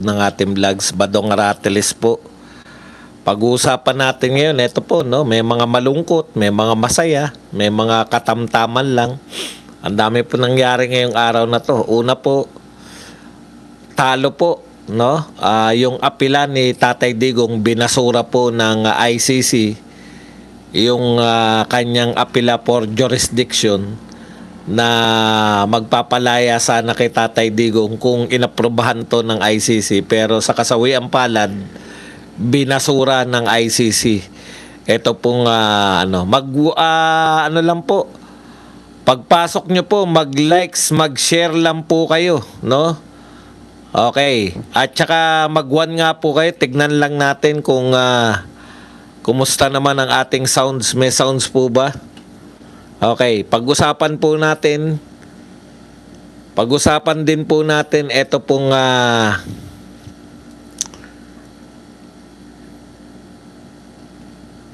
ng ating vlogs, Badong Aratiles po. Pag-uusapan natin ngayon, ito po, no, may mga malungkot, may mga masaya, may mga katamtaman lang. Ang dami po nangyari ngayong araw na to. Una po, talo po, no? Yung apila ni Tatay Digong binasura po ng ICC yung kanyang apila for jurisdiction na magpapalaya sana kay Tatay Digong kung inaprobahan to ng ICC, pero sa kasawiang palad binasura ng ICC. Ito pong ano lang po, pagpasok nyo po, mag-likes, mag-share lang po kayo, no? Okay. At saka mag-one nga po kayo, tignan lang natin kung kumusta naman ang ating sounds. May sounds po ba? Okay, pag-usapan din po natin ito pong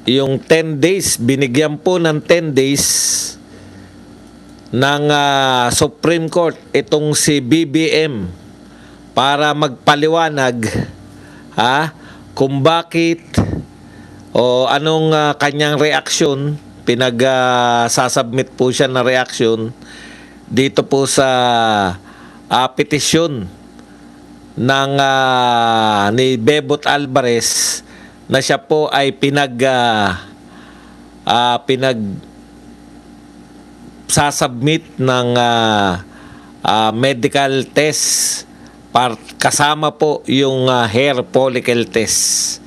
yung 10 days, binigyan po ng 10 days ng Supreme Court itong si BBM para magpaliwanag kung bakit o anong kanyang reaksyon. Sasubmit po siya na reaksyon dito po sa petisyon ng ni Bebot Alvarez na siya po ay sasubmit ng medical test kasama po yung hair follicle test.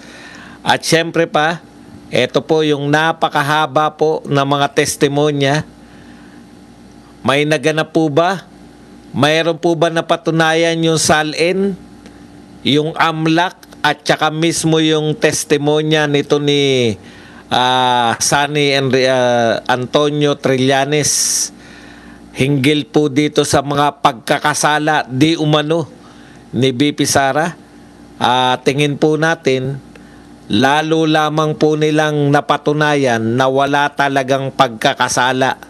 At syempre pa, ito po yung napakahaba po ng mga testimonya. May naganap po ba? Mayroon po ba napatunayan yung SALN, yung AMLAC, at saka mismo yung testimonya nito ni Sunny Antonio Trillanes hinggil po dito sa mga pagkakasala di umano ni BP Sara? Tingin po natin, lalo lamang po nilang napatunayan na wala talagang pagkakasala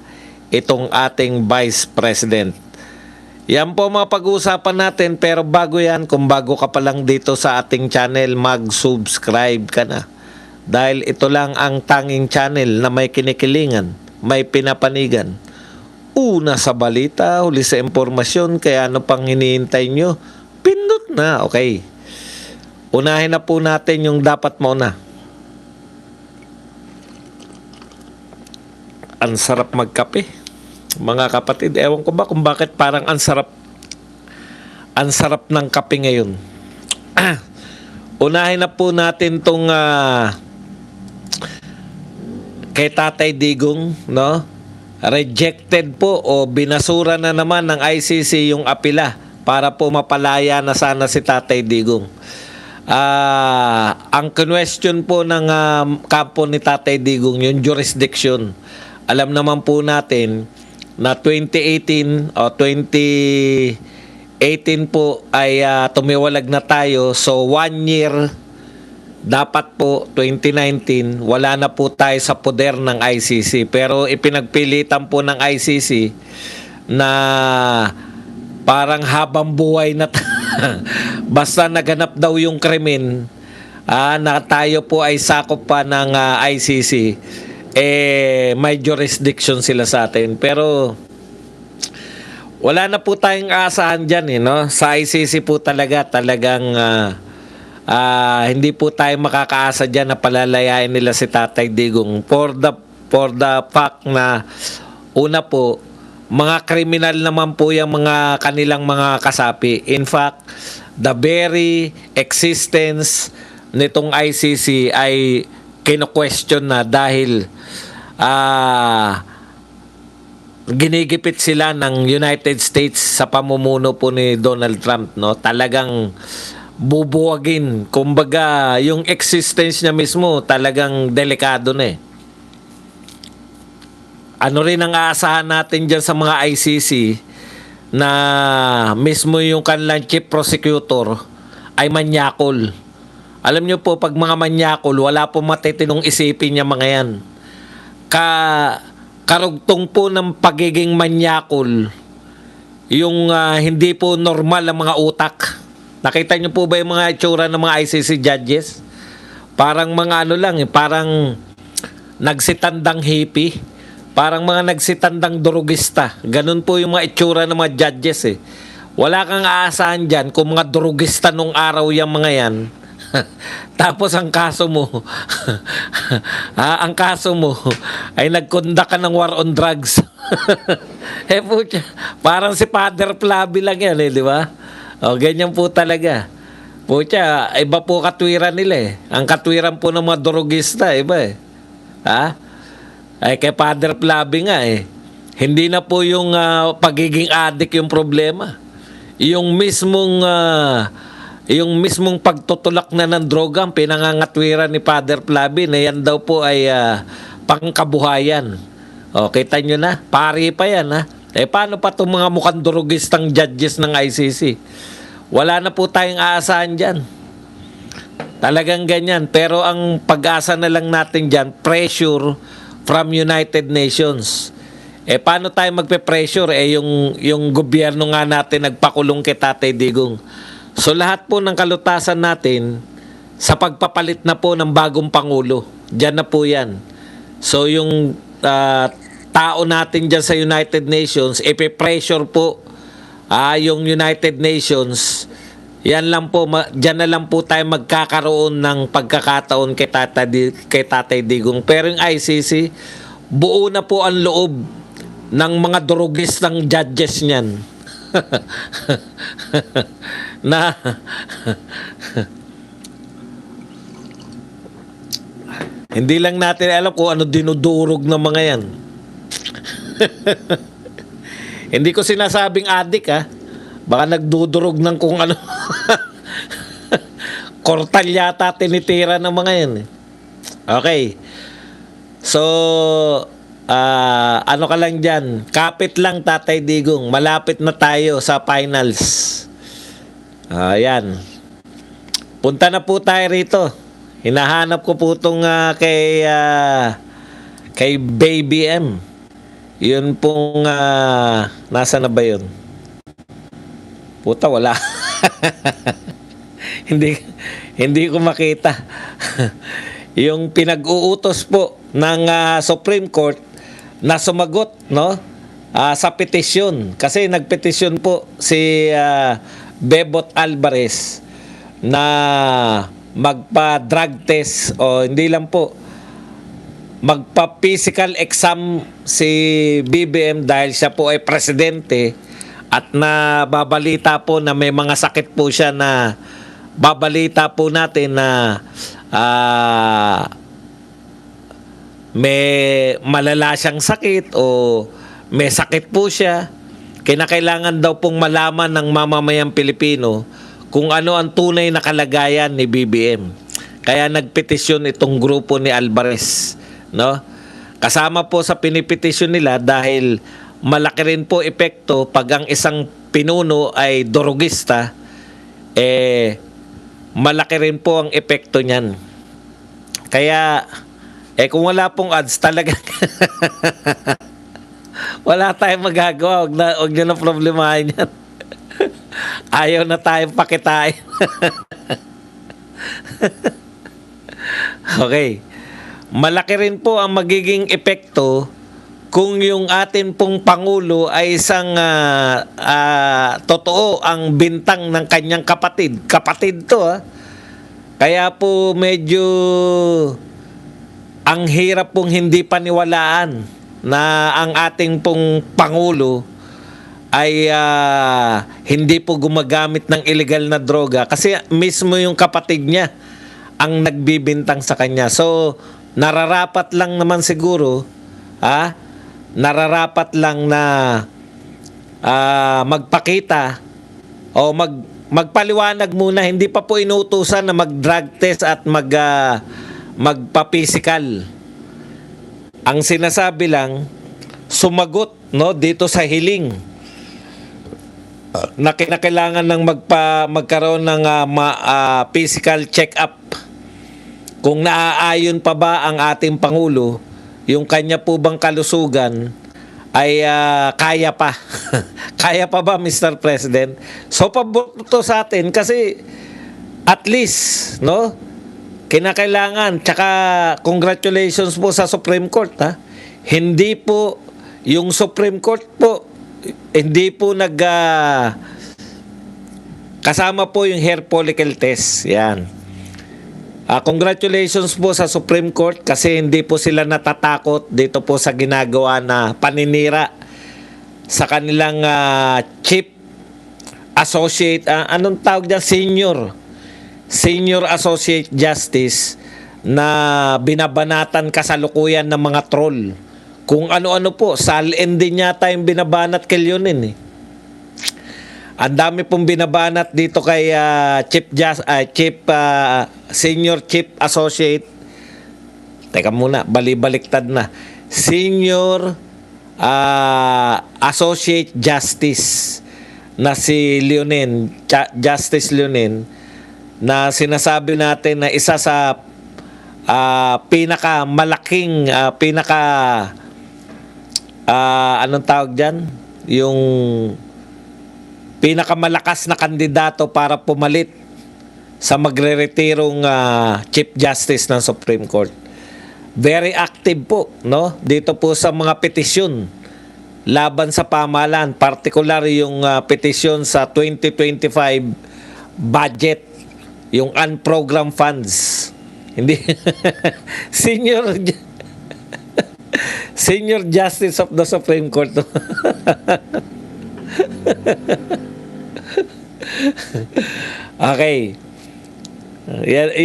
itong ating Vice President. Yan po mga pag-uusapan natin, pero bago yan, kung bago ka pa lang dito sa ating channel, mag-subscribe ka na. Dahil ito lang ang tanging channel na may kinikilingan, may pinapanigan. Una sa balita, huli sa impormasyon, kaya ano pang hinihintay nyo? Pindot na, okay. Unahin na po natin yung dapat mauna. Ang sarap magkape, mga kapatid. Ewan ko ba kung bakit parang ang sarap ng kape ngayon. Unahin na po natin tong kay Tatay Digong, no? Rejected po o binasura na naman ng ICC yung apila para po mapalaya na sana si Tatay Digong. Ang question po ng kampo ni Tatay Digong, yung jurisdiction. Alam naman po natin na 2018 o 2018 po ay tumiwalag na tayo. So 1 year, dapat po 2019, wala na po tayo sa poder ng ICC. Pero ipinagpilitan po ng ICC na parang habang buhay na basta naganap daw yung krimen, na tayo po ay sakop pa ng ICC, may jurisdiction sila sa atin. Pero wala na po tayong aasahan dyan, no? Sa ICC po talagang hindi po tayo makakaasa dyan na palalayain nila si Tatay Digong for the fact na una po, mga kriminal naman po yung mga kanilang mga kasapi. In fact, the very existence nitong ICC ay kino-question na dahil ginigipit sila ng United States sa pamumuno po ni Donald Trump, no? Talagang bubuwagin. Kumbaga, yung existence niya mismo talagang delikado na eh. Ano rin ang aasahan natin dyan sa mga ICC na mismo yung kanilang chief prosecutor ay manyakol. Alam nyo po, pag mga manyakol, wala po matitinong isipin niya mga yan. Karugtong po ng pagiging manyakol, yung hindi po normal ang mga utak. Nakita niyo po ba yung mga itsura ng mga ICC judges? Parang mga ano lang, parang nagsitandang hippie. Parang mga nagsitandang durugista. Ganun po yung mga itsura ng mga judges eh. Wala kang aasahan dyan kung mga durugista nung araw yung mga yan. Tapos ang kaso mo, ang kaso mo ay nagkondak ka ng war on drugs. Eh po, parang si Father Flavi lang yan eh, di ba? O, ganyan po talaga. Pucha, iba po katwiran nila eh. Ang katwiran po ng mga durugista, iba eh. Ha? Ay kay Father Flavi nga eh. Hindi na po yung pagiging addict yung problema. Yung mismong pagtutulak na ng droga ang pinangangatwiran ni Father Flavi na yan daw po ay pangkabuhayan. O, kita nyo na, pari pa yan ha. Eh paano pa itong mga mukhang durugistang judges ng ICC? Wala na po tayong aasahan dyan. Talagang ganyan. Pero ang pag-asa na lang natin dyan, pressure from United Nations. Eh paano tayo magpe-pressure? Eh yung gobyerno nga natin nagpakulong kay Tatay Digong. So lahat po ng kalutasan natin sa pagpapalit na po ng bagong Pangulo. Diyan na po yan. So yung tao natin dyan sa United Nations, ipipressure po yung United Nations. Yan lang po, diyan na lang po tayo magkakaroon ng pagkakataon kay Tatay Digong. Pero yung ICC, buo na po ang loob ng mga durugistang judges niyan. Na hindi lang natin alam kung ano dinudurog ng mga yan. Hindi ko sinasabing adik ha. Baka nagdudurog ng kung ano. Kortal yata tinitira ng mga yan. Okay. So, ano ka lang dyan. Kapit lang Tatay Digong. Malapit na tayo sa finals. Ayan. Punta na po tayo rito. Hinahanap ko po itong kay Baby M. Yun pong nasa na ba yun? Puta, wala. hindi ko makita. Yung pinag-uutos po ng Supreme Court na sumagot, no? Sa petisyon. Kasi nagpetisyon po si Bebot Alvarez na magpa-drug test o hindi lang po magpa-physical exam si BBM dahil siya po ay presidente at nababalita po na may mga sakit po siya na babalita po natin na may malala siyang sakit o may sakit po siya. Kinakailangan daw pong malaman ng mamamayang Pilipino kung ano ang tunay na kalagayan ni BBM. Kaya nagpetisyon itong grupo ni Alvarez, no? Kasama po sa pinipetisyon nila dahil malaki rin po epekto pag ang isang pinuno ay durugista, malaki rin po ang epekto niyan. Kaya kung wala pong ads talaga wala tayong magagawa. Huwag nyo na problemahin yan. Ayaw na tayong pakitain. Okay. Malaki rin po ang magiging epekto kung yung atin pong Pangulo ay isang totoo ang bintang ng kanyang kapatid. Kapatid to Kaya po medyo ang hirap pong hindi paniwalaan na ang ating pong Pangulo ay hindi po gumagamit ng illegal na droga kasi mismo yung kapatid niya ang nagbibintang sa kanya. So, nararapat lang naman siguro, nararapat lang na magpakita o magpaliwanag muna. Hindi pa po inuutusan na mag-drug test at magpa-physical. Ang sinasabi lang, sumagot dito sa hiling na kinakailangan ng magkaroon ng physical check-up. Kung naaayon pa ba ang ating Pangulo, yung kanya po bang kalusugan ay kaya pa. Kaya pa ba, Mr. President? So, pabor to sa atin kasi at least, no? Kinakailangan, tsaka congratulations po sa Supreme Court, ha? Hindi po, yung Supreme Court po, hindi po kasama po yung hair follicle test. Yan. Congratulations po sa Supreme Court kasi hindi po sila natatakot dito po sa ginagawa na paninira sa kanilang chief associate, anong tawag dyan? Senior Associate Justice na binabanatan kasalukuyan ng mga troll. Kung ano-ano po, salin din yata yung binabanat kay Leonin eh. Ang dami pong binabanat dito kay Senior Chief Associate. Teka muna, balibaliktad na. Senior Associate Justice na si Leonin, Justice Leonin, na sinasabi natin na isa sa pinakamalaking, anong tawag dyan? Yung pinakamalakas na kandidato para pumalit sa magre-retirong Chief Justice ng Supreme Court. Very active po, no? Dito po sa mga petisyon laban sa pamahalaan, particular yung petisyon sa 2025 budget, yung unprogrammed funds. Hindi Senior Justice of the Supreme Court. Okay.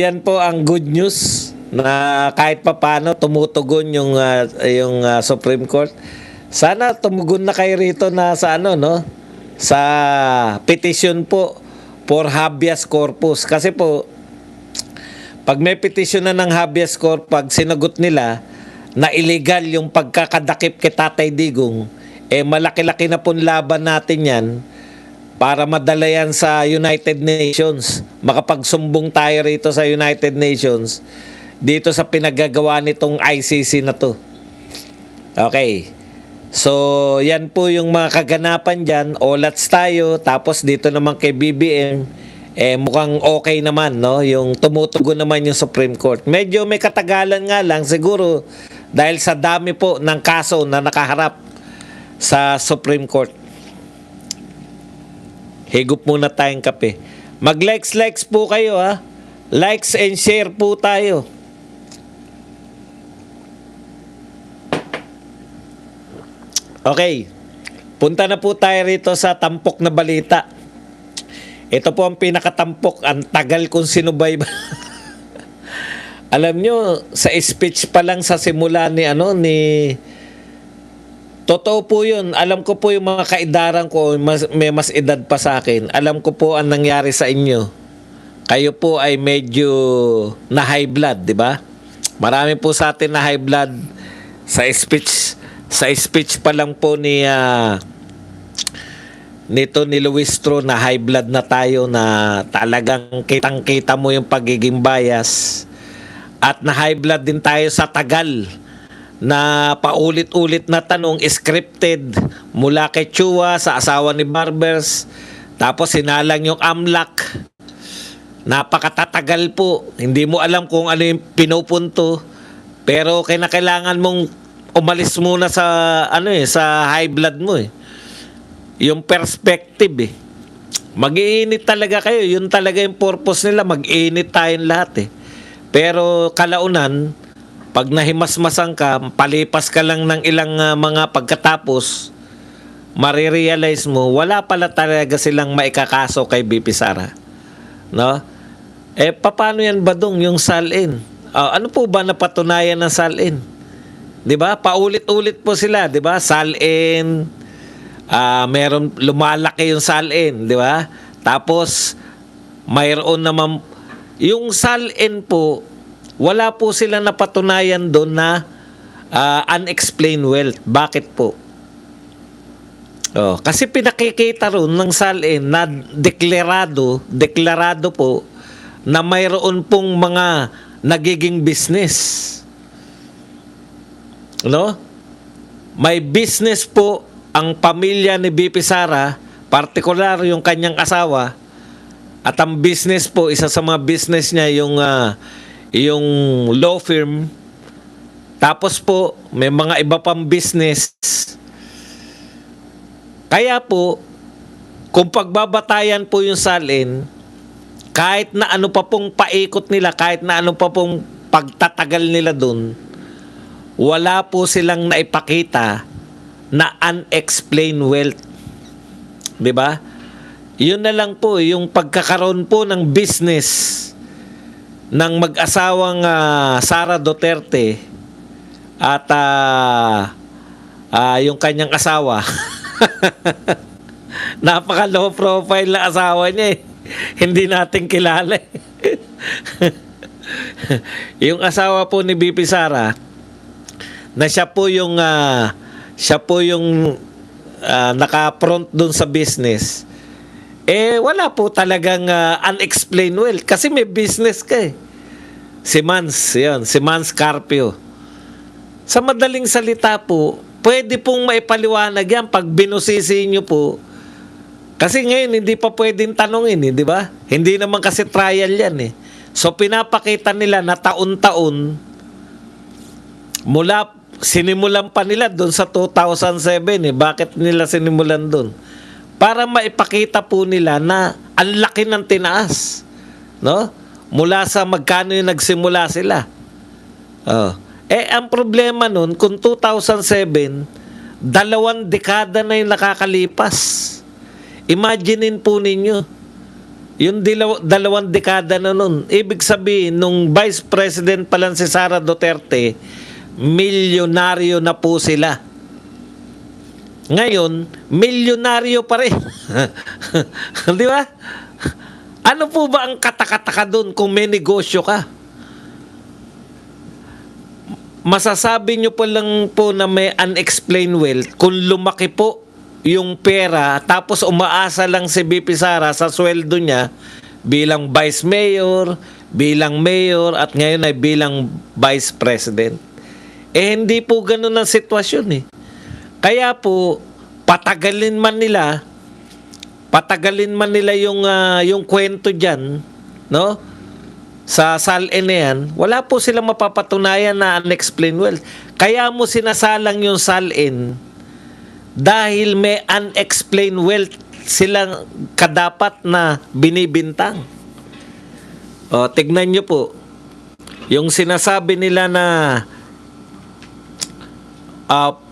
Yan po ang good news na kahit papaano tumutugon yung Supreme Court. Sana tumugon na kayo rito na sa no? Sa petition po for habeas corpus kasi po pag may petition na ng habeas corpus, pag sinagot nila na illegal yung pagkakadakip kay Tatay Digong, malaki-laki na pong laban natin yan para madala yan sa United Nations. Makapagsumbong tayo rito sa United Nations dito sa pinagagawa nitong ICC na to. Okay. So, yan po yung mga kaganapan dyan. Olats tayo. Tapos dito naman kay BBM, mukhang okay naman, no? Yung tumutugon naman yung Supreme Court. Medyo may katagalan nga lang, siguro, dahil sa dami po ng kaso na nakaharap sa Supreme Court. Higop muna tayong kape. Mag-likes po kayo, ha? Likes and share po tayo. Okay. Punta na po tayo rito sa tampok na balita. Ito po ang pinakatampok. Ang tagal kong sinubay. Alam nyo, sa speech pa lang sa simula ni totoo po yun. Alam ko po yung mga kaidaran ko, may mas edad pa sa akin. Alam ko po ang nangyari sa inyo. Kayo po ay medyo na high blood, di ba? Marami po sa atin na high blood sa speech. Sa speech pa lang po nito ni Luistro na high blood na tayo na talagang kitang-kita mo yung pagiging bias. At na high blood din tayo sa tagal na paulit-ulit na tanong scripted mula kay Chua sa asawa ni Barbers, tapos sinalang yung AMLAC. Napakatatagal po, hindi mo alam kung ano yung pinupunto, pero kailangan mong umalis muna sa sa high blood mo yung perspective mag-iinit talaga kayo, yun talaga yung purpose nila, mag-iinit tayong lahat pero kalaunan pag nahimasmasan ka, palipas ka lang ng ilang mga pagkatapos, marirealize mo, wala pala talaga silang maikakaso kay BP Sara. No? Paano yan badong yung salin? Ano po ba napatunayan ng salin? 'Di ba? Paulit-ulit po sila, 'di ba? Salin, meron lumalaki yung salin, 'di ba? Tapos mayroon naman yung salin po, wala po sila napatunayan doon na unexplained wealth. Bakit po? Kasi pinakikita ron ng salin na deklarado po na mayroon pong mga nagiging business. No? May business po ang pamilya ni BP Sara, partikular yung kanyang asawa, at ang business po, isa sa mga business niya yung law firm. Tapos po, may mga iba pang business. Kaya po, kung pagbabatayan po yung salin, kahit na ano pa pong paikot nila, kahit na ano pa pong pagtatagal nila dun, wala po silang naipakita na unexplained wealth. 'Di ba? Yun na lang po yung pagkakaroon po ng business ng mag-asawang Sara Duterte at yung kanyang asawa. Napaka low profile na asawa niya eh. Hindi natin kilala eh. Yung asawa po ni BP Sara, na siya po yung naka-front dun sa business, wala po talagang unexplained wealth kasi may business ka eh. Si Mans Carpio. Sa madaling salita po, pwede pong maipaliwanag yan pag binusisi nyo po. Kasi ngayon hindi pa pwedeng tanongin di ba? Hindi naman kasi trial yan eh. So pinapakita nila na taon-taon sinimulan pa nila doon sa 2007 eh. Bakit nila sinimulan doon? Para maipakita po nila na ang laki ng tinaas. No? Mula sa magkano yung nagsimula sila. Ang problema nun, kung 2007, 2 dekada na yung nakakalipas. Imaginein po ninyo, yung 2 dekada na nun. Ibig sabihin, nung Vice President pa lang si Sara Duterte, milyonaryo na po sila. Ngayon, milyonaryo pa rin. Di ba? Ano po ba ang katakataka doon kung may negosyo ka? Masasabi nyo po lang po na may unexplained wealth kung lumaki po yung pera tapos umaasa lang si BP Sara sa sweldo niya bilang vice mayor, bilang mayor at ngayon ay bilang vice president. Hindi po ganun ang sitwasyon eh. Kaya po, patagalin man nila yung kwento dyan, no? Sa SALN na yan, wala po silang mapapatunayan na unexplained wealth. Kaya mo sinasalang yung SALN dahil may unexplained wealth silang kadapat na binibintang. Tignan nyo po, yung sinasabi nila na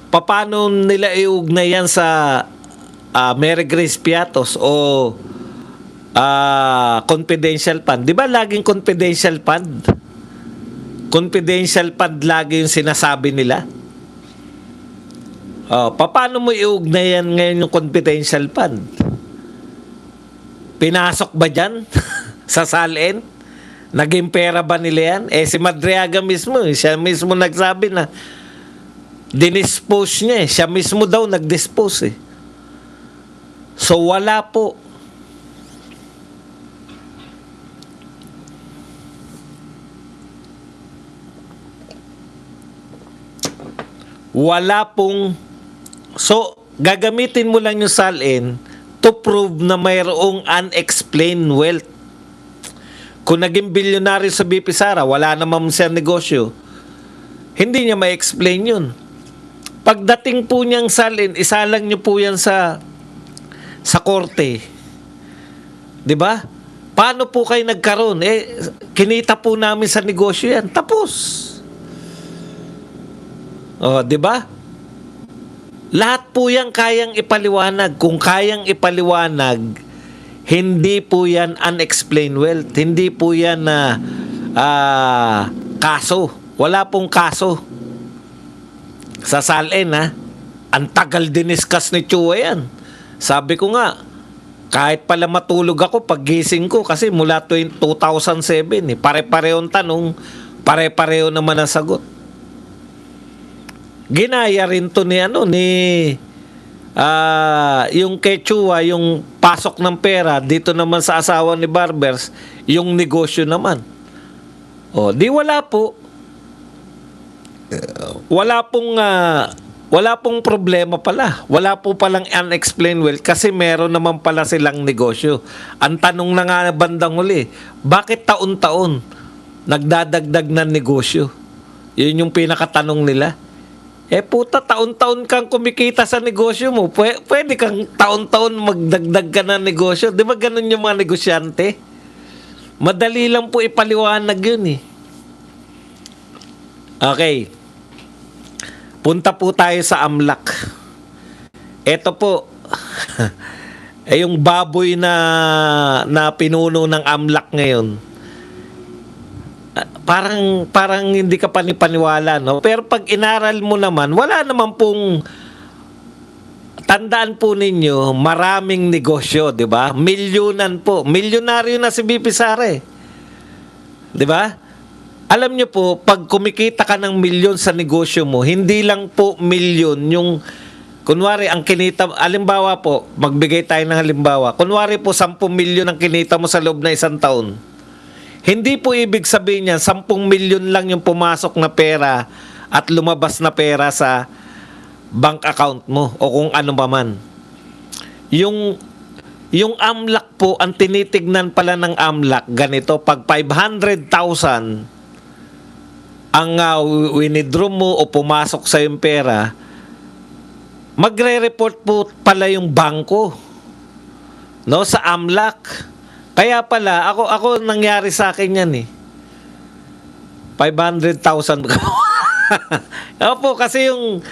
paano nila iugnay yan sa Mary Grace Piatos o confidential fund. Di ba laging confidential fund? Confidential fund lagi yung sinasabi nila. Paano mo iugnay yan ngayon yung confidential fund? Pinasok ba dyan sa SALN? Naging pera ba nila yan? Si Madriaga mismo, siya mismo nagsabi na dinispose niya eh. Siya mismo daw nagdispose eh. So wala po. Wala pong, so gagamitin mo lang yung SALN to prove na mayroong unexplained wealth. Kung naging bilyonaryo sa BP Sara, wala naman siya negosyo, hindi niya ma-explain yun. Pagdating po niyang SALN, isalang niyo po yan sa korte. 'Di ba? Paano po kayo nagkaroon? Kinita po namin sa negosyo yan. Tapos. 'Di ba? Lahat po yan kayang ipaliwanag. Kung kayang ipaliwanag, hindi po yan unexplained wealth. Hindi po yan kaso. Wala pong kaso. Sa SALN, ang tagal diniscuss ni Chua yan. Sabi ko nga, kahit pala matulog ako pag gising ko kasi mula 2007, pare-parehong tanong, pare-pareho naman ang sagot. Ginaya rin to yung kay Chua, yung pasok ng pera, dito naman sa asawa ni Barbers, yung negosyo naman. Di wala po. Wala pong wala pong problema pala. Wala po palang unexplained wealth kasi meron naman pala silang negosyo. Ang tanong na nga bandang huli, bakit taon-taon nagdadagdag ng negosyo? Yun yung pinakatanong nila. Puta, taon-taon kang kumikita sa negosyo mo. Pwede kang taon-taon magdagdag ka ng negosyo. Di ba ganun yung mga negosyante? Madali lang po ipaliwanag yun eh. Okay. Punta po tayo sa AMLAC. Ito po, yung baboy na pinuno ng AMLAC ngayon. Parang hindi ka panipaniwala, no? Pero pag inaral mo naman, wala naman pong, tandaan po ninyo, maraming negosyo, di ba? Milyonan po. Milyonaryo na si BP Sara eh. Di ba? Alam nyo po, pag kumikita ka ng milyon sa negosyo mo, hindi lang po milyon yung, kunwari, ang kinita, halimbawa po, magbigay tayo ng halimbawa, kunwari po, 10 milyon ang kinita mo sa loob na isang taon. Hindi po ibig sabihin yan, 10 milyon lang yung pumasok na pera at lumabas na pera sa bank account mo o kung ano pa man. Yung AMLAC po, ang tinitignan pala ng AMLAC, ganito, pag 500,000 ang winidraw mo o pumasok sa yung pera, magre-report po pala yung bangko, no, sa AMLAC. Kaya pala, ako nangyari sa akin yan eh. 500,000. Opo, kasi yung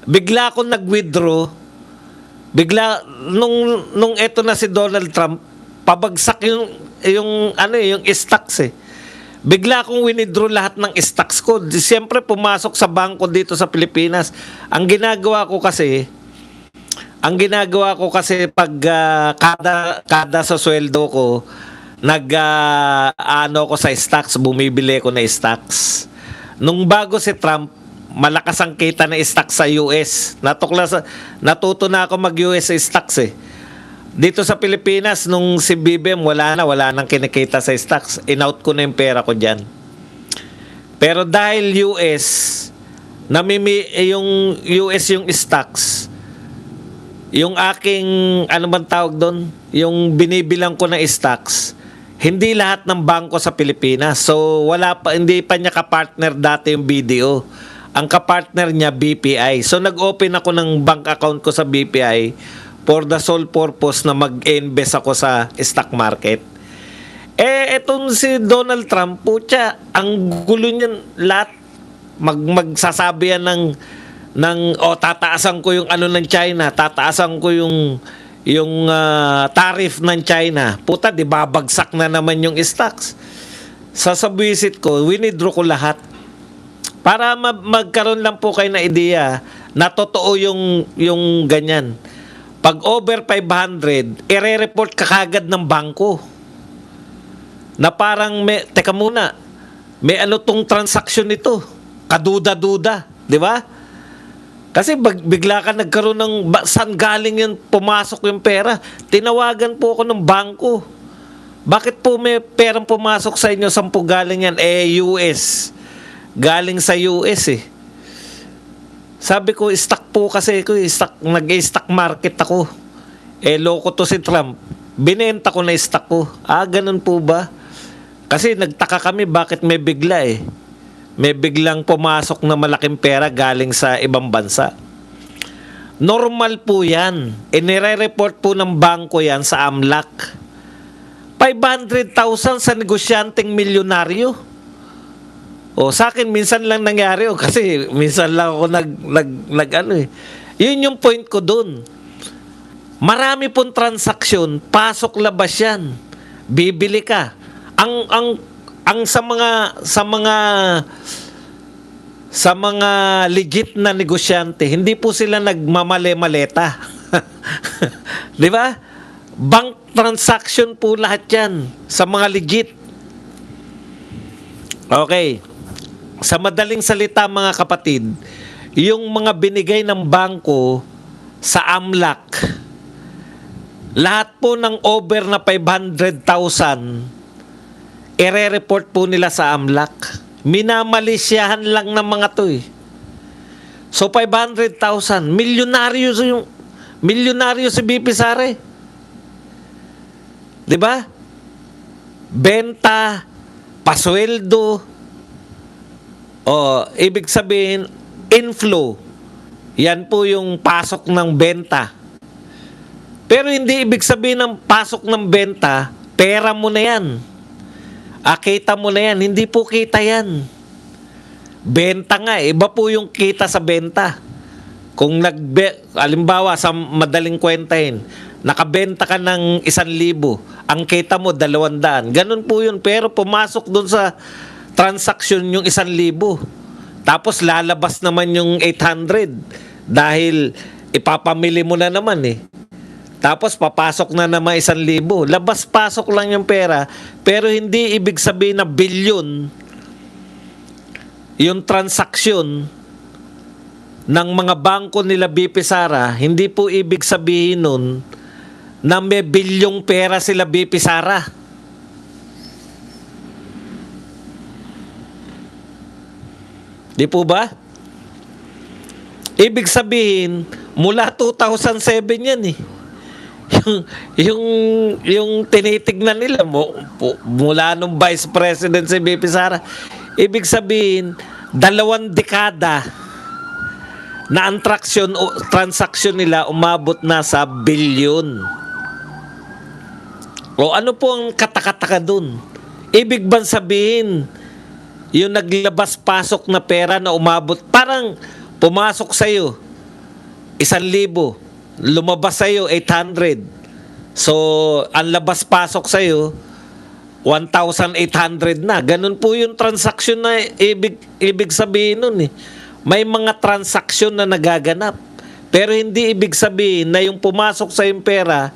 bigla akong nag-withdraw, bigla, nung eto na si Donald Trump, pabagsak yung stocks eh. Bigla akong winidraw lahat ng stocks ko. Siyempre, pumasok sa bangko dito sa Pilipinas. Ang ginagawa ko kasi pag kada sa sweldo ko, ano ko sa stocks, bumibili ko na stocks. Nung bago si Trump, malakas ang kita na stocks sa US. Natuto na ako mag-US stocks eh. Dito sa Pilipinas, nung si BBM, wala nang kinikita sa stocks. In-out ko na yung pera ko dyan. Pero dahil US, yung US yung stocks, yung aking, ano bang tawag doon? Yung binibilang ko na stocks, hindi lahat ng bangko sa Pilipinas. So, hindi pa niya kapartner dati yung BDO. Ang kapartner niya, BPI. So, nag-open ako ng bank account ko sa BPI for the sole purpose na mag-invest ako sa stock market. Etong si Donald Trump, putya, ang gulo niyan lahat. Magsasabi yan tataasan ko yung ano ng China, tataasan ko yung tariff ng China. Puta, di babagsak na naman yung stocks. Sa visit ko, winidraw ko lahat. Para magkaroon lang po kayo na ideya na totoo yung ganyan. Pag over 500, ire-report ka kagad ng bangko. Na parang teka muna, may ano tong transaksyon nito. Kaduda-duda, di ba? Kasi bigla ka nagkaroon ng saan galing yun, pumasok yung pera. Tinawagan po ako ng bangko. Bakit po may perang pumasok sa inyo, 10 galing yan? US. Galing sa US eh. Sabi ko, stock po kasi ko, nag-stock market ako. Loko to si Trump. Binenta ko na stock ko. Ganun po ba? Kasi nagtaka kami bakit may bigla eh. May biglang pumasok na malaking pera galing sa ibang bansa. Normal po yan. Inire-report po ng bangko yan sa AMLAC. 500,000 sa negosyanteng milyonaryo. Sa akin minsan lang nangyari kasi minsan lang ako nag ano eh. Yun yung point ko doon. Marami pong transaksyon, pasok labas yan. Bibili ka. Ang sa mga legit na negosyante, hindi po sila nagmamale-maleta. 'Di ba? Bank transaction po lahat 'yan sa mga legit. Okay. Sa madaling salita mga kapatid, yung mga binigay ng bangko sa AMLAC, lahat po ng over na 500,000, ire-report po nila sa AMLAC. Minamalisyahan lang ng mga to eh. So 500,000, milyonaryo si BP Sara. 'Di ba? Benta, pasweldo. Ibig sabihin, inflow. Yan po yung pasok ng benta. Pero hindi ibig sabihin ng pasok ng benta, pera mo na yan. Kita mo na yan. Hindi po kita yan. Benta nga. Iba po yung kita sa benta. Kung halimbawa, sa madaling kwentahin, nakabenta ka ng 1,000, ang kita mo 200. Ganun po yun. Pero pumasok dun sa transaction yung 1,000. Tapos lalabas naman yung 800 dahil ipapamili mo na naman eh. Tapos papasok na naman 1,000. Labas-pasok lang yung pera, pero hindi ibig sabihin na bilyon yung transaksyon ng mga bangko nila BP Sara. Hindi po ibig sabihin nun na may bilyong pera sila BP Sara. Di po ba? Ibig sabihin, mula 2007 yan eh. Yung tinitignan nila mula nung Vice President si BP Sara. Ibig sabihin, 2 dekada na ang transaksyon nila umabot na sa bilyon. O ano po ang katakataka dun? Ibig bang sabihin, yung naglabas-pasok na pera na umabot, parang pumasok sa'yo 1,000, lumabas sa'yo 800. So, ang labas-pasok sa'yo 1,800 na. Ganun po yung transaksyon na ibig sabihin nun eh. May mga transaksyon na nagaganap. Pero hindi ibig sabihin na yung pumasok sa yung pera,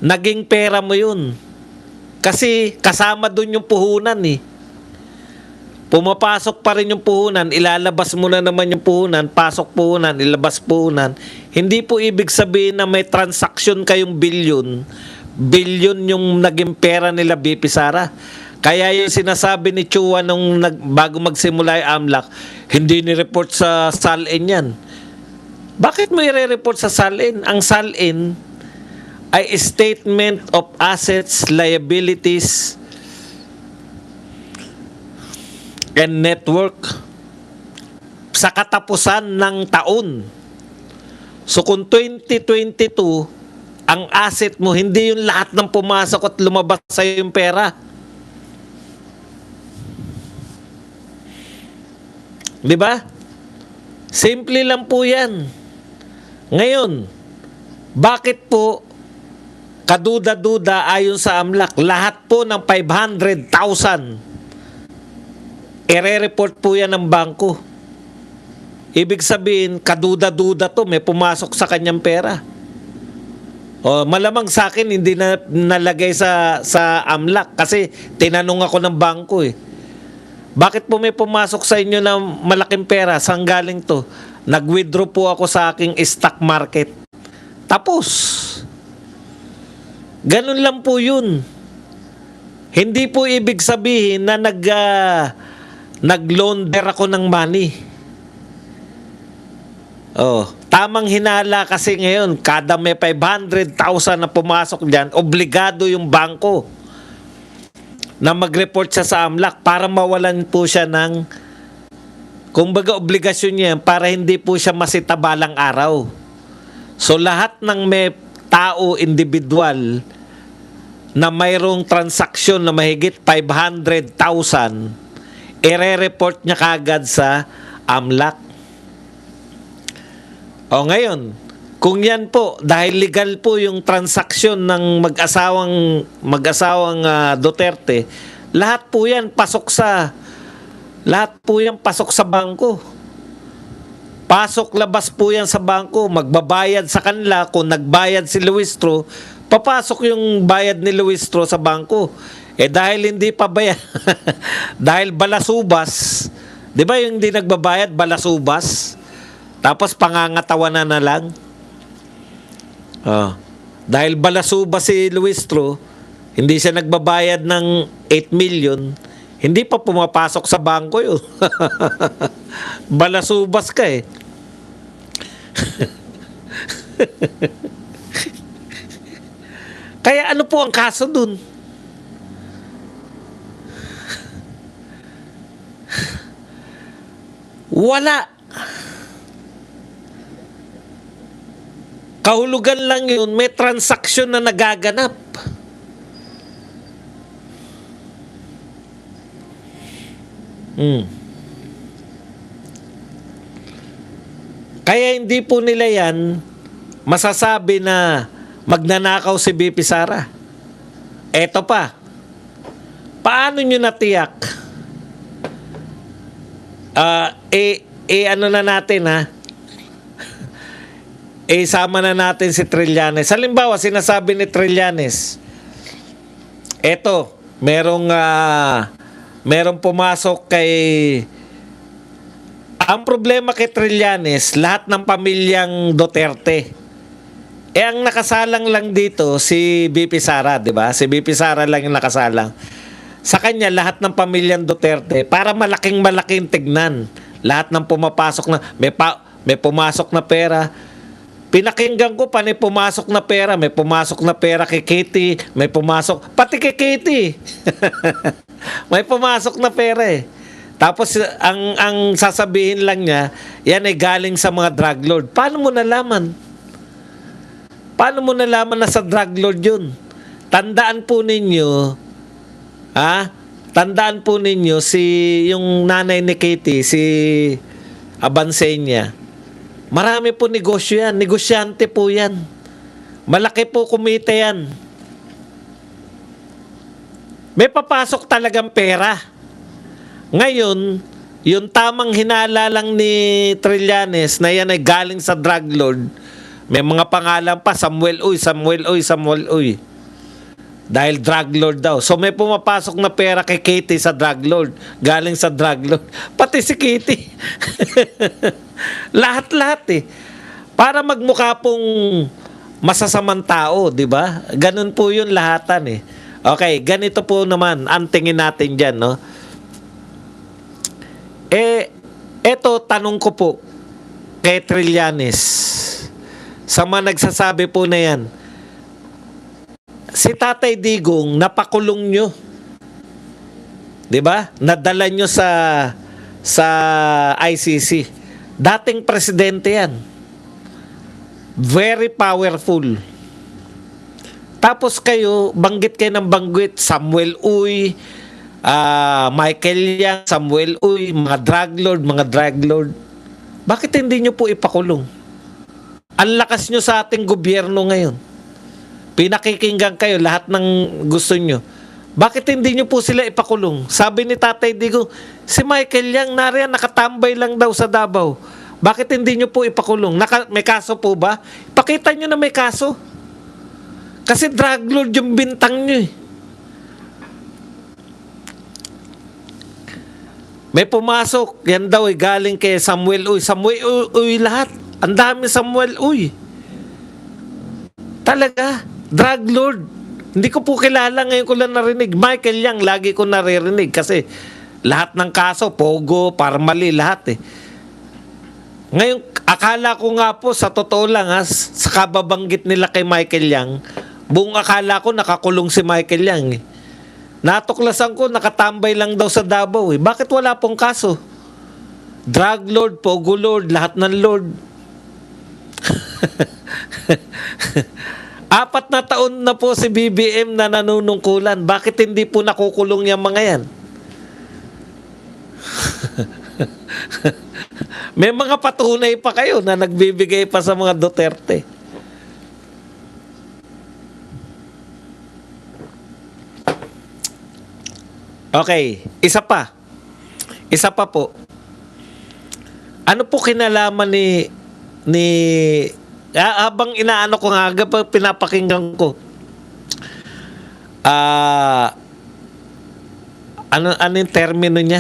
naging pera mo yun. Kasi kasama dun yung puhunan eh. Pumapasok pa rin yung puhunan, ilalabas mo na naman yung puhunan, pasok puhunan, ilabas puhunan. Hindi po ibig sabihin na may transaksyon kayong bilyon yung naging pera nila BP Sara. Kaya yung sinasabi ni Chua nung bago magsimula yung AMLAC, hindi ni-report sa SALN yan. Bakit mo i-report sa SALN? Ang SALN ay Statement of Assets, Liabilities, and Network sa katapusan ng taon. So kung 2022, ang asset mo, hindi yung lahat ng pumasok at lumabas sa yung pera. Di ba? Simple lang po yan. Ngayon, bakit po kaduda-duda ayon sa AMLAC, lahat po ng 500,000 ire-report po yan ng bangko. Ibig sabihin, kaduda-duda to, may pumasok sa kanyang pera. Malamang sa akin, hindi na nalagay sa AMLAC kasi tinanong ako ng bangko eh. Bakit po may pumasok sa inyo na malaking pera? Saan galing to? Nag-withdraw po ako sa aking stock market. Tapos, ganun lang po yun. Hindi po ibig sabihin na nag-launder ako ng money. Tamang hinala kasi ngayon, kada may 500,000 na pumasok dyan, obligado yung bangko na mag-report siya sa AMLAC para mawalan po siya ng, kumbaga obligasyon niya para hindi po siya masita balang araw. So lahat ng may tao, individual, na mayroong transaksyon na mahigit 500,000, ire-report niya kagad sa AMLAC. Ngayon, kung yan po, dahil legal po yung transaksyon ng mag-asawang Duterte, lahat po yan pasok sa bangko. Pasok-labas po yan sa bangko, magbabayad sa kanila. Kung nagbayad si Luistro, papasok yung bayad ni Luistro sa bangko. Dahil hindi pa bayad, dahil balasubas, di ba yung hindi nagbabayad, balasubas? Tapos pangangatawanan na lang. Dahil balasubas si Luistro, hindi siya nagbabayad ng 8 million, Hindi pa pumapasok sa bangko yun. Balasubas ka eh. Kaya ano po ang kaso dun? Wala. Kahulugan lang yun, may transaksyon na nagaganap. Kaya hindi po nila yan masasabi na magnanakaw si BP Sara. Eto pa, paano nyo natiyak? Ano na natin ha? Sama na natin si Trillanes. Halimbawa, sinasabi ni Trillanes, eto, merong pumasok kay... Ang problema kay Trillanes, lahat ng pamilyang Duterte. Ang nakasalang lang dito, si BP Sara, di ba? Si BP Sara lang yung nakasalang. Sa kanya, lahat ng pamilyang Duterte, para malaking tignan. Lahat ng pumapasok na, may pumasok na pera. Pinakinggan ko pa, may pumasok na pera. May pumasok na pera kay Katie. May pumasok, pati kay Katie. May pumasok na pera eh. Tapos ang sasabihin lang niya, yan ay galing sa mga drug lord. Paano mo nalaman? Paano mo nalaman na sa drug lord yun? Tandaan po ninyo, tandaan po ninyo yung nanay ni Katie, si Abansenya. Marami po negosyo yan. Negosyante po yan. Malaki po kumita yan. May papasok talagang pera. Ngayon, yung tamang hinala lang ni Trillanes na yan ay galing sa drug lord, may mga pangalan pa, Samuel Uy. Dahil drug lord daw. So may pumapasok na pera kay Katie sa drug lord, galing sa drug lord. Pati si Katie. Lahat-lahat eh. Para magmukha pong masasamang tao, di ba? Ganun po yun lahatan eh. Okay, ganito po naman, ang tingin natin dyan, no? Eto, tanong ko po kay Trillanes, sa mga nagsasabi po na yan, si Tatay Digong, napakulong nyo. Diba? Nadala nyo sa ICC. Dating presidente yan. Very powerful. Tapos kayo, banggit kayo ng banggit, Samuel Uy, Michael Yang, Samuel Uy, mga drug lord. Bakit hindi nyo po ipakulong? Ang lakas nyo sa ating gobyerno ngayon. Pinakikinggan kayo lahat ng gusto nyo. Bakit hindi nyo po sila ipakulong? Sabi ni Tatay Digong, si Michael Yang nariyan nakatambay lang daw sa Davao. Bakit hindi nyo po ipakulong? May kaso po ba? Pakita nyo na may kaso. Kasi drug lord yung bintang nyo eh. May pumasok, yan daw ay galing kay Samuel Uy. Samuel Uy lahat. Ang dami Samuel Uy. Talaga, drug lord. Hindi ko po kilala, ngayon ko lang narinig. Michael Yang, lagi ko naririnig kasi lahat ng kaso, Pogo, Parmali, lahat eh. Ngayon, akala ko nga po, sa totoo lang sa kababanggit nila kay Michael Yang, buong akala ko nakakulong si Michael Yang eh. Natuklasan ko, nakatambay lang daw sa Davao eh. Bakit wala pong kaso? Drug lord, Pogo lord, lahat ng lord. 4 na taon na po si BBM na nanunungkulan. Bakit hindi po nakukulong yung mga yan? May mga patunay pa kayo na nagbibigay pa sa mga Duterte. Okay, isa pa po. Ano po kinalaman ni habang inaano ko nga, pinapakinggan ko. Ano yung termino niya?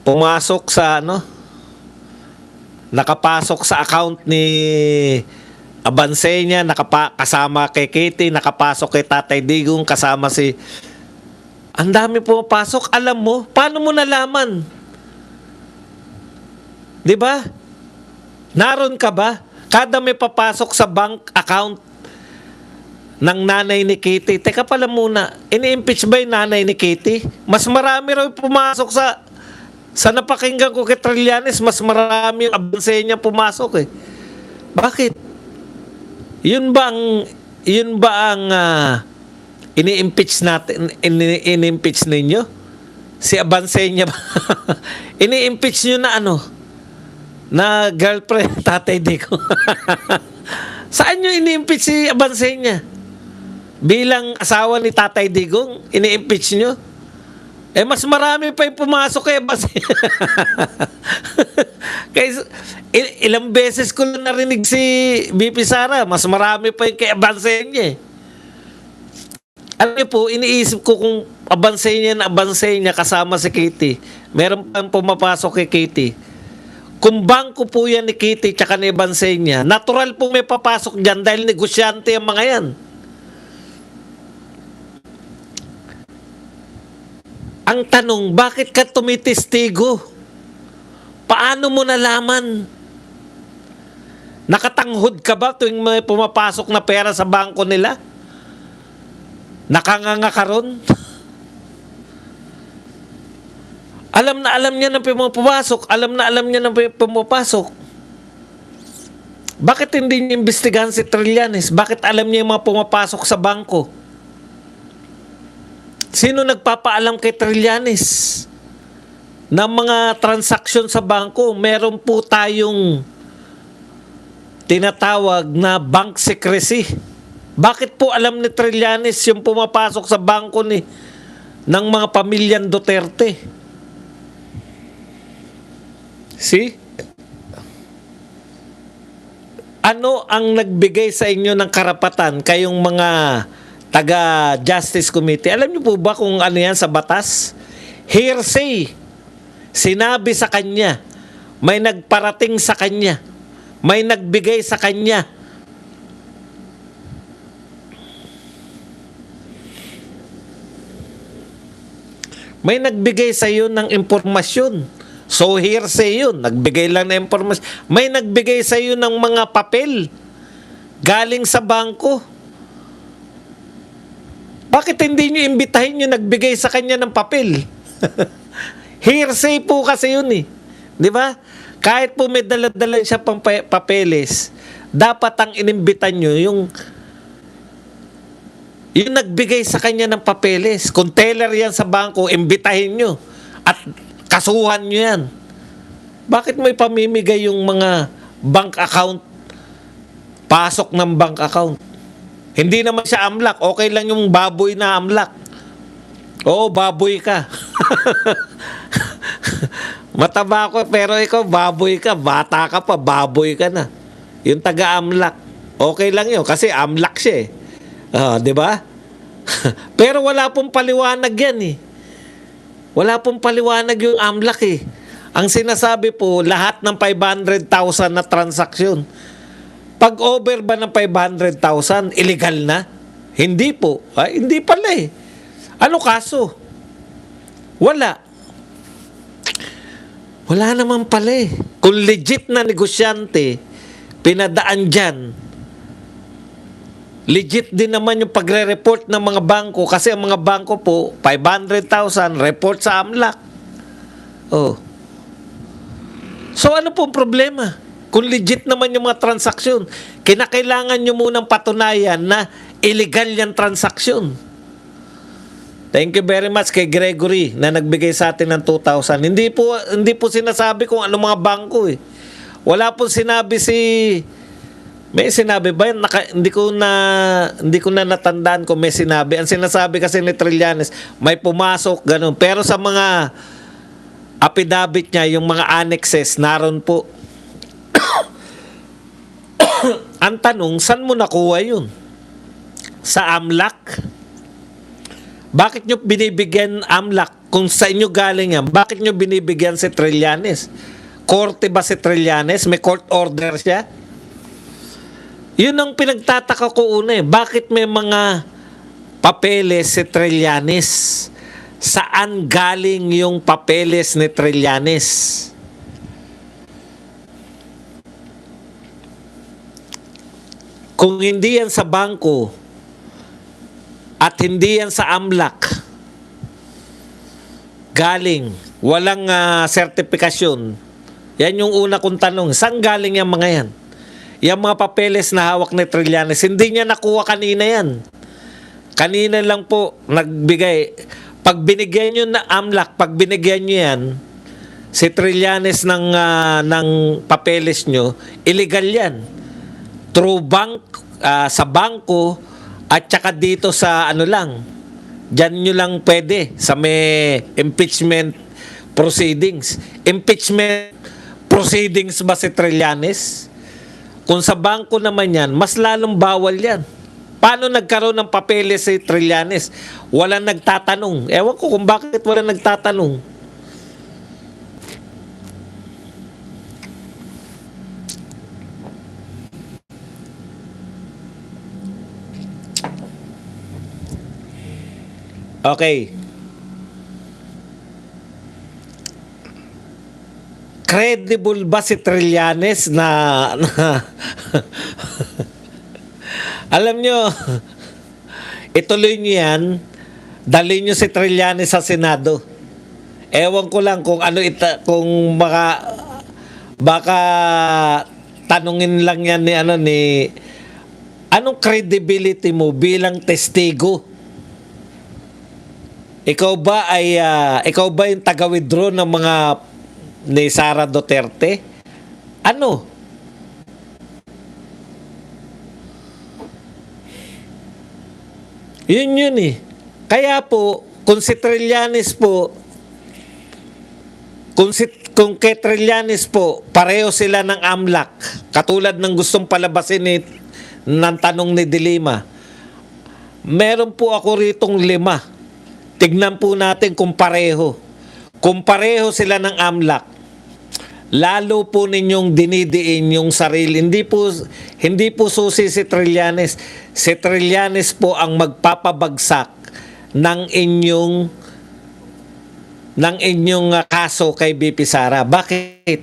Pumasok sa nakapasok sa account ni Abansenya, kasama kay Katie, nakapasok kay Tatay Digong, kasama si Ang dami pumapasok. Alam mo, paano mo nalaman? 'Di ba? Naroon ka ba? Kada may papasok sa bank account ng nanay ni Kitty. Teka pala muna, ini-impeach ba yung nanay ni Kitty? Mas marami raw pumasok sa napakinggan ko kay Trillanes, mas marami yung abanse niya pumasok eh. Bakit? Yun ba ang ini-impeach natin, ini-impeach ninyo? Si Abansenya ba? Ini-impeach nyo na ano? Na girlfriend, Tatay Digong. Saan nyo ini-impeach si Abansenya? Bilang asawa ni Tatay Digong, ini-impeach nyo? Eh, mas marami pa yung pumasok kay Abansenya. Kaya, ilang beses ko lang narinig si BP Sara, mas marami pa yung kay Abansenya eh. Alam niyo po, iniisip ko kung Abansenya kasama si Kitty. Meron pang pumapasok kay Kitty. Kung bangko po yan ni Kitty tsaka ni Abansenya, natural po may papasok dyan dahil negosyante ang mga yan. Ang tanong, bakit ka tumitestigo? Paano mo nalaman? Nakatanghod ka ba tuwing may pumapasok na pera sa bangko nila? Nakanganga ka ron? Alam na alam niya na pumapasok. Alam na alam niya na pumapasok. Bakit hindi niya imbestigahan si Trillanes? Bakit alam niya yung mga pumapasok sa bangko? Sino nagpapaalam kay Trillanes ng mga transaksyon sa bangko? Meron po tayong tinatawag na bank secrecy. Bakit po alam ni Trillanes yung pumapasok sa bangko ng mga pamilyang Duterte? See? Ano ang nagbigay sa inyo ng karapatan kayong mga taga-Justice Committee? Alam niyo po ba kung ano yan sa batas? Hearsay. Sinabi sa kanya. May nagparating sa kanya. May nagbigay sa kanya. May nagbigay sa iyo ng impormasyon. So hearsay yun. Nagbigay lang ng impormasyon. May nagbigay sa iyo ng mga papel galing sa bangko. Bakit hindi nyo imbitahin yung nagbigay sa kanya ng papel? Hearsay po kasi yun eh. Di ba? Kahit po may dala-dala siya pang papeles, dapat ang inimbitan nyo yung nagbigay sa kanya ng papeles. Kung teller yan sa bangko, imbitahin nyo. At kasuhan nyo yan. Bakit may pamimigay yung mga bank account? Pasok ng bank account. Hindi naman siya amlak. Okay lang yung baboy na amlak. Oo, baboy ka. Mataba ko, pero ikaw, baboy ka. Bata ka pa, baboy ka na. Yung taga-amlak. Okay lang yun, kasi amlak siya eh. Di ba? Pero wala pong paliwanag yan eh. Wala pong paliwanag yung amlak eh. Ang sinasabi po, lahat ng 500,000 na transaksyon. Pag over ba ng 500,000, illegal na? Hindi po. Hindi pala eh. Ano kaso? Wala. Wala naman pala eh. Kung legit na negosyante, pinadaan dyan, legit din naman yung pagre-report ng mga bangko kasi ang mga bangko po, 500,000, report sa AMLAC. Oh. So ano po ang problema? Kung legit naman yung mga transaksyon, kinakailangan nyo munang patunayan na illegal yung transaksyon. Thank you very much kay Gregory na nagbigay sa atin ng 2,000. Hindi po sinasabi kung ano mga bangko eh. Wala po sinabi may sinabi ba yan? Hindi ko na natandaan kung may sinabi. Ang sinasabi kasi ni Trillanes, may pumasok, ganun. Pero sa mga affidavit niya, yung mga annexes, naroon po. Ang tanong, saan mo nakuha yun? Sa AMLAC? Bakit nyo binibigyan AMLAC? Kung sa inyo galing yan, bakit nyo binibigyan si Trillanes? Korte ba si Trillanes? May court order siya? Yun ang pinagtataka ko una eh. Bakit may mga papeles si Trillanes saan galing yung papeles ni Trillanes. Kung hindi yan sa bangko at hindi yan sa AMLAC, galing, walang sertifikasyon, yan yung una kong tanong, saan galing yung mga yan? Yung mga papeles na hawak ni Trillanes, hindi niya nakuha kanina yan. Kanina lang po nagbigay. Pag binigyan nyo na AMLAC, pag binigyan nyo yan, si Trillanes ng papeles nyo, illegal yan. Through bank, sa bangko, at saka dito sa ano lang, dyan nyo lang pwede sa may impeachment proceedings. Impeachment proceedings ba si Trillanes? Kung sa bangko naman yan, mas lalong bawal yan. Paano nagkaroon ng papeles si Trillanes? Walang nagtatanong. Ewan ko kung bakit walang nagtatanong. Okay. Credible ba si Trillanes na alam nyo, ituloy nyo yan, dalhin nyo si Trillanes sa Senado. Ewan ko lang kung ano kung baka tanungin lang yan ni anong credibility mo bilang testigo? Ikaw ba yung taga-withdraw ng mga ni Sara Duterte? Ano? Yun eh. Kaya po, kung si Trillanes po, kung kay Trillanes po, pareho sila ng AMLAC, katulad ng gustong palabasin ng tanong ni Dilima, meron po ako ritong 5. Tignan po natin kung pareho. Kung pareho sila ng AMLAC, lalo po ninyong dinidiin yung sarili. Hindi po susi si Trillanes. Si Trillanes po ang magpapabagsak ng inyong kaso kay BP Sara. Bakit?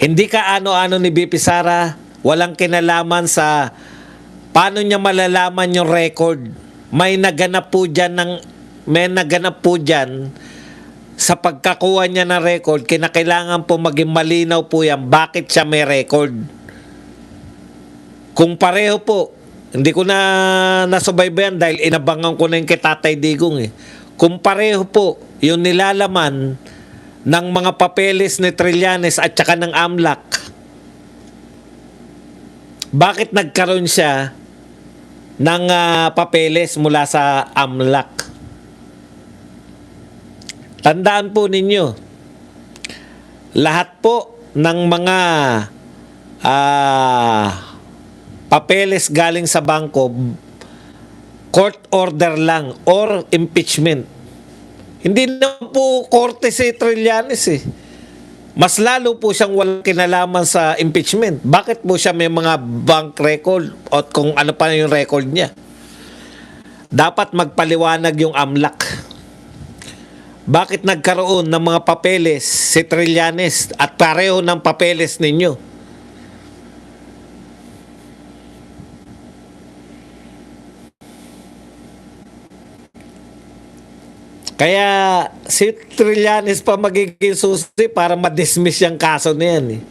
Hindi ka ano-ano ni BP Sara, walang kinalaman sa paano niya malalaman yung record. May naganap po dyan sa pagkakuha niya ng record, kinakailangan po maging malinaw po yan bakit siya may record. Kung pareho po, hindi ko na nasubaybayan dahil inabangan ko na yung kay Tatay Digong eh. Kung pareho po yung nilalaman ng mga papeles ni Trillanes at saka ng AMLAC, bakit nagkaroon siya ng papeles mula sa AMLAC? Tandaan po ninyo, lahat po ng mga papeles galing sa bangko, court order lang or impeachment. Hindi na po korte si Trillanes eh. Mas lalo po siyang walang kinalaman sa impeachment. Bakit po siya may mga bank record o kung ano pa yung record niya? Dapat magpaliwanag yung AMLAC. Bakit nagkaroon ng mga papeles si Trillanes at pareho ng papeles ninyo? Kaya si Trillanes pa magiging susi para ma-dismiss yung kaso na yan eh.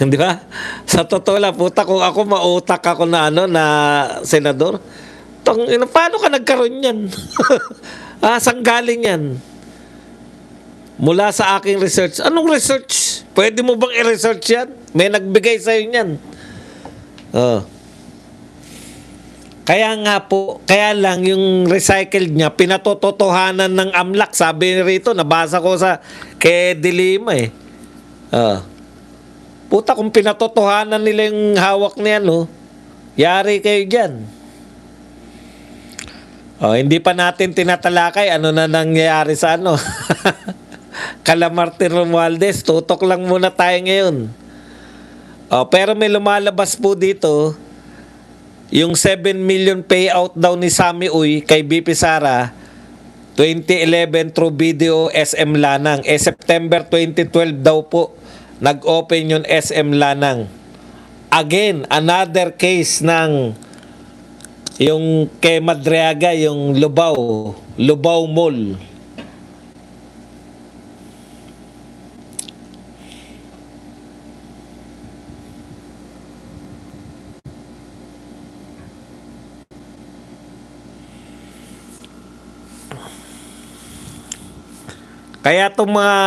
Di ba? Sa totoo lang, puta, kung ako mautak ako na senador, paano ka nagkaroon yan? Saan galing yan? Mula sa aking research. Anong research? Pwede mo bang i-research yan? May nagbigay sa'yo yan. Kaya nga po, kaya lang yung recycled niya, pinatototohanan ng AMLAC. Sabi rito, nabasa ko kay Dilima eh. Puta, kung pinatotohanan nila yung hawak niya, yari kayo dyan. Hindi pa natin tinatalakay ano na nangyayari sa Calamartin Romualdez. Tutok lang muna tayo ngayon. Pero may lumalabas po dito, yung 7 million payout daw ni Sammy Uy kay BP Sara, 2011 through video SM Lanang. September 2012 daw po nag-open yung SM Lanang. Again, another case ng yung kay Madriaga, yung Lubao Mall. Kaya itong mga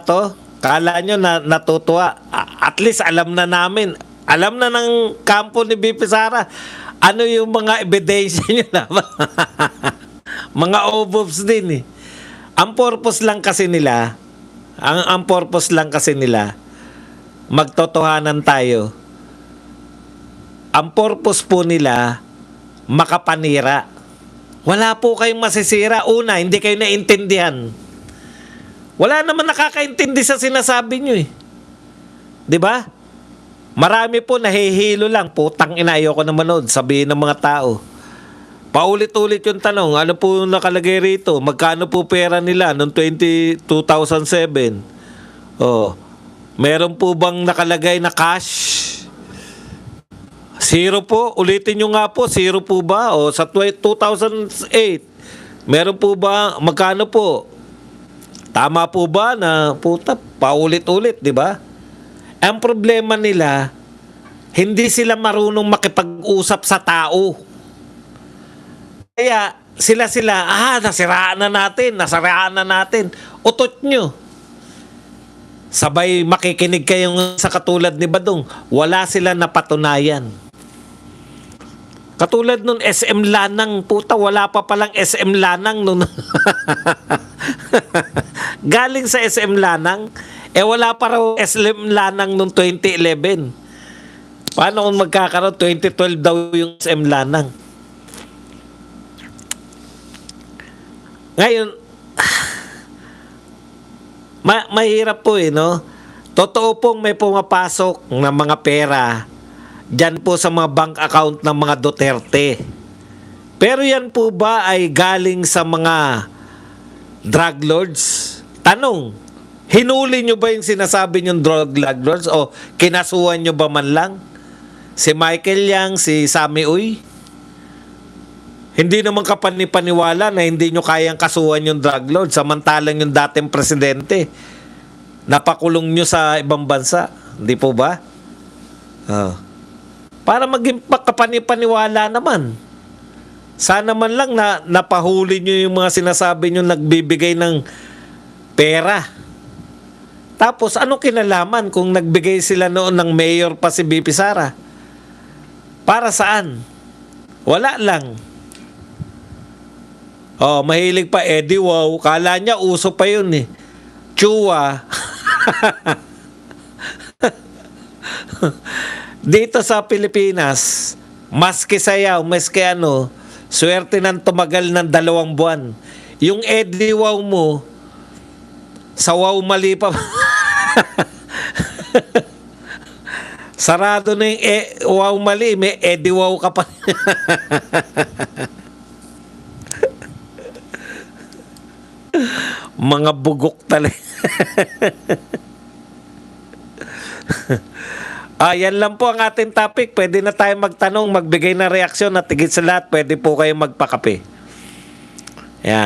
to, kala nyo na natutuwa. At least alam na namin. Alam na ng kampo ni BP Sara. Ano yung mga ebidensya nyo na. Mga obobs din eh. Ang purpose lang kasi nila, ang purpose lang kasi nila, magtotohanan tayo. Ang purpose po nila, makapanira. Wala po kayong masisira. Una, hindi kayo naintindihan. Wala naman nakakaintindi sa sinasabi nyo eh. 'Di ba? Marami po nahihilo lang. Putang ina, ayoko na manood. Sabihin ng mga tao. Paulit-ulit yung tanong, ano po nakalagay rito? Magkano po pera nila noong 2007? Oh, meron po bang nakalagay na cash? Zero po. Ulitin nyo nga po, zero po ba? O sa 2008, meron po ba, magkano po? Tama po ba na puta, paulit-ulit, di ba? Ang problema nila, hindi sila marunong makipag-usap sa tao. Kaya sila, nasiraan na natin. Utot nyo. Sabay makikinig kayong sa katulad ni Badong. Wala sila napatunayan. Katulad nun SM Lanang, puta, wala pa palang SM Lanang nun. Galing sa SM Lanang, wala pa raw SM Lanang noong 2011. Paano kung magkakaroon? 2012 daw yung SM Lanang. Ngayon, mahirap po no? Totoo pong may pumapasok ng mga pera dyan po sa mga bank account ng mga Duterte. Pero yan po ba ay galing sa mga drug lords? Tanong, hinuli nyo ba yung sinasabi nyong drug lords o kinasuhan nyo ba man lang? Si Michael Yang, si Sammy Uy? Hindi naman kapanipaniwala na hindi nyo kayang kasuhan yung drug lords samantalang yung dating presidente napakulong nyo sa ibang bansa. Hindi po ba? Para maging kapanipaniwala naman. Sana man lang na napahuli nyo yung mga sinasabi nyo nagbibigay ng pera. Tapos ano kinalaman kung nagbigay sila noon ng mayor pa si BP Sara? Para saan? Wala lang. Oh, mahilig pa Eddie Wow. Kala niya uso pa yun eh. Chua. Dito sa Pilipinas, maski sayaw, maski ano, swerte nang tumagal ng 2 buwan. Yung Eddie Wow mo, sa wow mali pa. Sarado na yung wow mali, may Eddie Wow ka pa. Mga bugok talaga. Yan lang po ang ating topic. Pwede na tayo magtanong, magbigay na reaksyon at higit sa lahat, pwede po kayo magpakape. Yan.